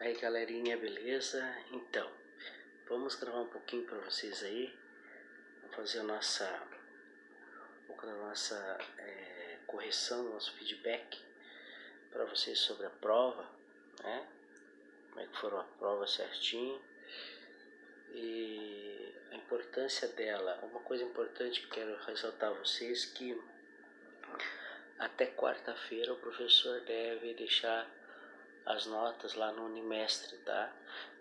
Aí galerinha, beleza? Então, vamos gravar um pouquinho para vocês aí. Vamos fazer a nossa correção, nosso feedback para vocês sobre a prova, né? Como é que foram a prova certinho e a importância dela. Uma coisa importante que quero ressaltar a vocês que até quarta-feira o professor deve deixar as notas lá no Unimestre, tá?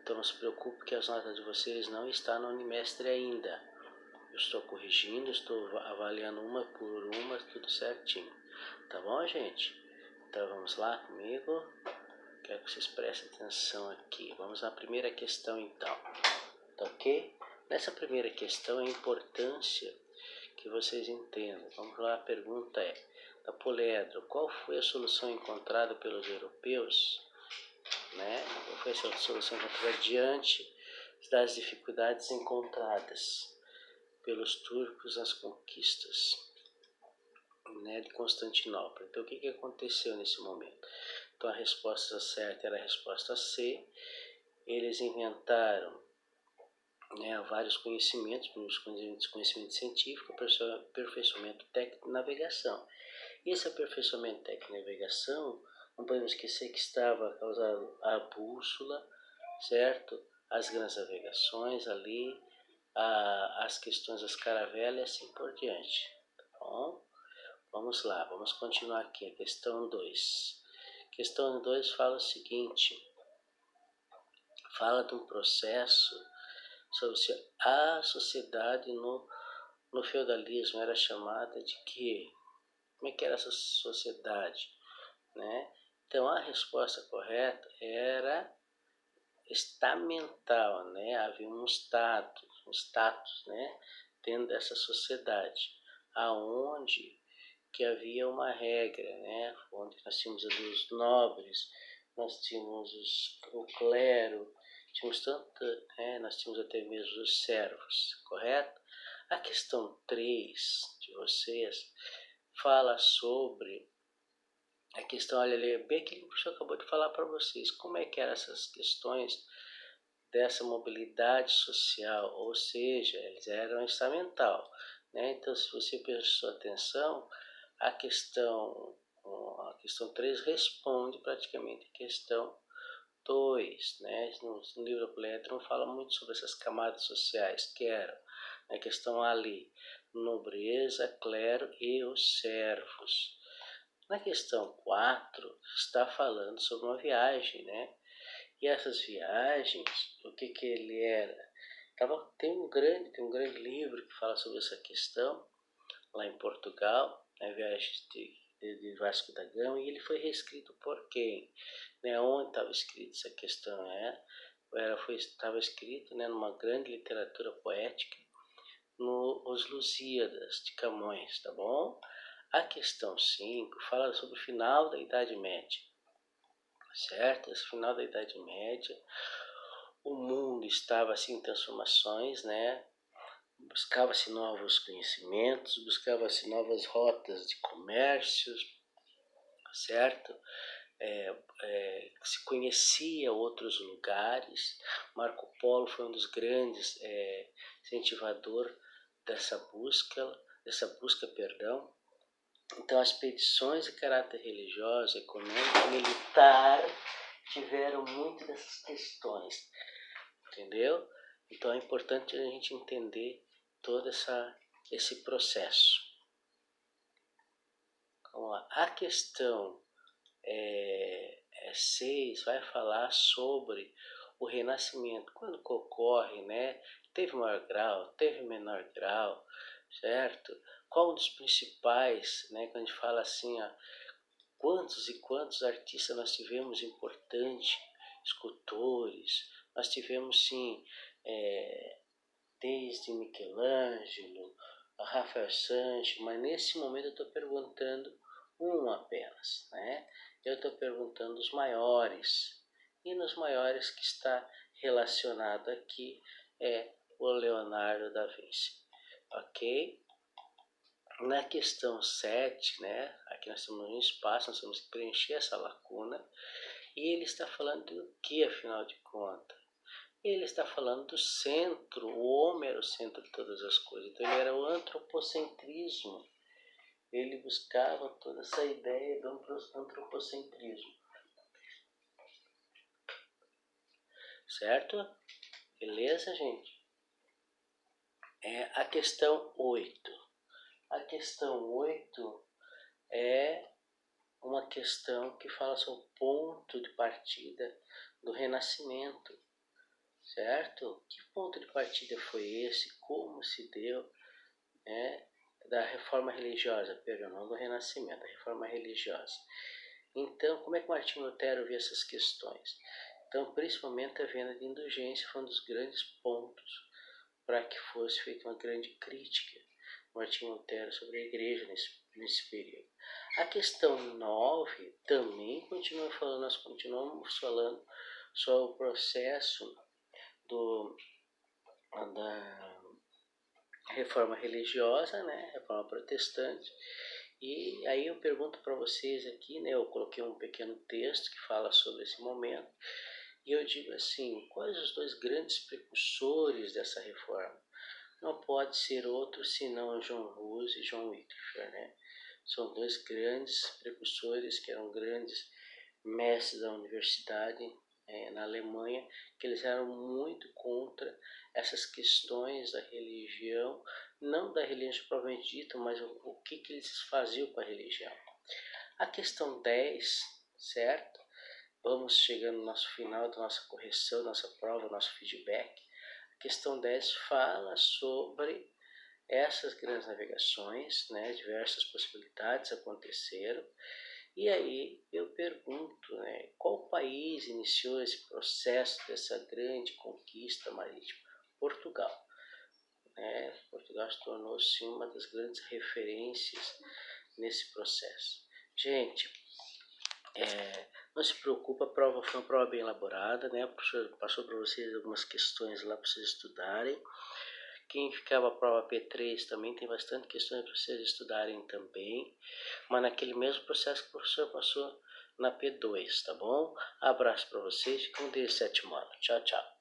Então não se preocupe que as notas de vocês não estão no Unimestre ainda. Eu estou corrigindo, estou avaliando uma por uma, tudo certinho. Tá bom, gente? Então vamos lá comigo. Quero que vocês prestem atenção aqui. Vamos à primeira questão então. Tá ok? Nessa primeira questão a importância que vocês entendam. Vamos lá, a pergunta é: da poliedro, qual foi a solução encontrada pelos europeus? Né? Qual foi a solução encontrada diante das dificuldades encontradas pelos turcos nas conquistas, né, de Constantinopla? Então, o que aconteceu nesse momento? Então, a resposta certa era a resposta C. Eles inventaram, né, vários conhecimentos, conhecimento científico, aperfeiçoamento técnico e navegação. E esse aperfeiçoamento técnico e navegação, não podemos esquecer que estava causado a bússola, certo? As grandes navegações ali, as questões das caravelas e assim por diante. Tá bom? Vamos lá, vamos continuar aqui. A questão 2. Questão 2 fala o seguinte: fala de um processo sobre se a sociedade no feudalismo era chamada de quê? Como é que era essa sociedade? Né? Então a resposta correta era estamental, né? Havia um status, né? Dentro dessa sociedade, aonde que havia uma regra, né? Onde nós tínhamos ali os nobres, nós tínhamos o clero, tínhamos nós tínhamos até mesmo os servos, correto? A questão 3 de vocês fala sobre a questão, olha ali, bem aquilo que o professor acabou de falar para vocês, como é que eram essas questões dessa mobilidade social, ou seja, eles eram estamental, né? Então, se você prestou atenção, a questão 3 responde praticamente a questão 2, né? No livro da Poliedro não fala muito sobre essas camadas sociais, que eram a questão ali, nobreza, clero e os servos. Na questão 4, está falando sobre uma viagem, né? E essas viagens, o que ele era? Tem um grande livro que fala sobre essa questão, lá em Portugal, a viagem de Vasco da Gama, e ele foi reescrito por quem? Né? Onde estava escrito essa questão? Estava escrito, né, numa grande literatura poética, Os Lusíadas de Camões, tá bom? A questão 5 fala sobre o final da Idade Média, certo? Esse final da Idade Média, o mundo estava assim em transformações, né? Buscava-se novos conhecimentos, buscava-se novas rotas de comércio, certo? Se conhecia outros lugares. Marco Polo foi um dos grandes incentivador dessa busca, perdão. Então, as expedições de caráter religioso, econômico, militar tiveram muito dessas questões, entendeu? Então, é importante a gente entender todo esse processo. Vamos lá. A questão 6 vai falar sobre o renascimento, quando que ocorre, né? Teve maior grau, teve menor grau, certo? Qual um dos principais, né? Quando a gente fala assim, quantos e quantos artistas nós tivemos importantes, escultores, nós tivemos sim, desde Michelangelo, Rafael Sanches, mas nesse momento eu estou perguntando um apenas, né? Eu estou perguntando os maiores, e nos maiores que está relacionado aqui é o Leonardo da Vinci, ok? Na questão 7, né, aqui nós temos um espaço, nós temos que preencher essa lacuna, E ele está falando do que, afinal de contas? Ele está falando do centro, o homem era o centro de todas as coisas. Então ele era o antropocentrismo. Ele buscava toda essa ideia do antropocentrismo. Certo? Beleza, gente? A questão 8. A questão 8 é uma questão que fala sobre o ponto de partida do Renascimento, certo? Que ponto de partida foi esse? Como se deu, né? Da reforma religiosa, perdão, não do Renascimento, da reforma religiosa. Então, como é que Martinho Lutero vê essas questões? Então, principalmente a venda de indulgência foi um dos grandes pontos para que fosse feita uma grande crítica Martinho Lutero sobre a igreja nesse período. A questão 9 também continua falando, nós continuamos falando sobre o processo da reforma religiosa, né, reforma protestante. E aí eu pergunto para vocês aqui, né, eu coloquei um pequeno texto que fala sobre esse momento, e eu digo assim, quais os dois grandes precursores dessa reforma? Não pode ser outro senão John Hus e John Wycliffe, né? São dois grandes precursores que eram grandes mestres da universidade na Alemanha, que eles eram muito contra essas questões da religião, não da religião propriamente dita, mas o que eles faziam com a religião. A questão 10, certo? Vamos chegando no nosso final da nossa correção, nossa prova, nosso feedback. A questão 10 fala sobre essas grandes navegações, né? Diversas possibilidades aconteceram. E aí eu pergunto, né, qual país iniciou esse processo dessa grande conquista marítima? Portugal. Né? Portugal se tornou sim uma das grandes referências nesse processo. Gente, não se preocupa, a prova foi uma prova bem elaborada, né? O professor passou para vocês algumas questões lá para vocês estudarem. Quem ficava a prova P3 também tem bastante questões para vocês estudarem também, mas naquele mesmo processo que o professor passou na P2, tá bom? Abraço para vocês, fiquem com Deus, 7 mola. Tchau, tchau.